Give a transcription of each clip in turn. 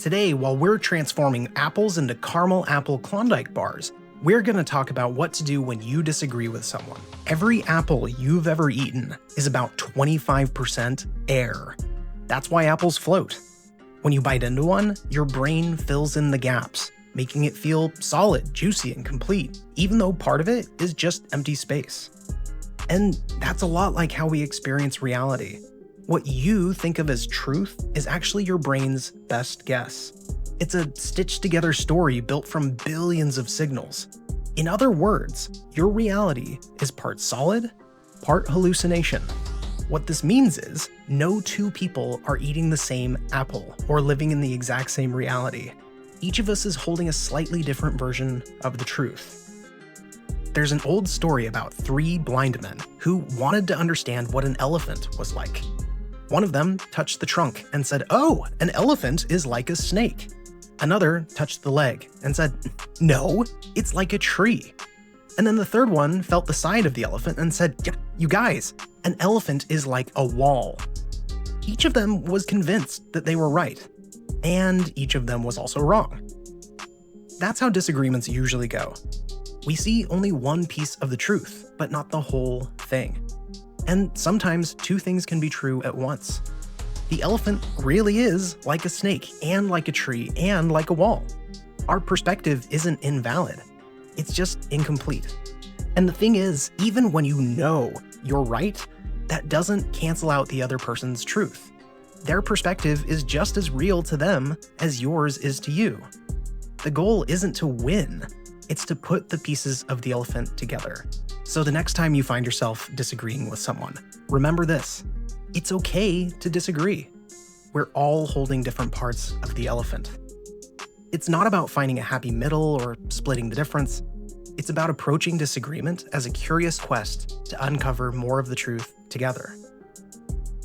Today, while we're transforming apples into caramel apple Klondike bars, we're going to talk about what to do when you disagree with someone. Every apple you've ever eaten is about 25% air. That's why apples float. When you bite into one, your brain fills in the gaps, making it feel solid, juicy, and complete, even though part of it is just empty space. And that's a lot like how we experience reality. What you think of as truth is actually your brain's best guess. It's a stitched-together story built from billions of signals. In other words, your reality is part solid, part hallucination. What this means is, no two people are eating the same apple or living in the exact same reality. Each of us is holding a slightly different version of the truth. There's an old story about three blind men who wanted to understand what an elephant was like. One of them touched the trunk and said, "Oh, an elephant is like a snake." Another touched the leg and said, "No, it's like a tree." And then the third one felt the side of the elephant and said, "You guys, an elephant is like a wall." Each of them was convinced that they were right, and each of them was also wrong. That's how disagreements usually go. We see only one piece of the truth, but not the whole thing. And sometimes two things can be true at once. The elephant really is like a snake, and like a tree, and like a wall. Our perspective isn't invalid. It's just incomplete. And the thing is, even when you know you're right, that doesn't cancel out the other person's truth. Their perspective is just as real to them as yours is to you. The goal isn't to win, it's to put the pieces of the elephant together. So the next time you find yourself disagreeing with someone, remember this: it's okay to disagree. We're all holding different parts of the elephant. It's not about finding a happy middle or splitting the difference. It's about approaching disagreement as a curious quest to uncover more of the truth together.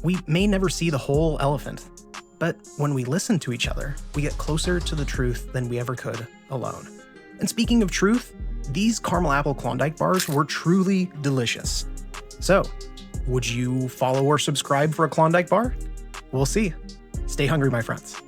We may never see the whole elephant, but when we listen to each other, we get closer to the truth than we ever could alone. And speaking of truth, these caramel apple Klondike bars were truly delicious. So, would you follow or subscribe for a Klondike bar? We'll see. Stay hungry, my friends.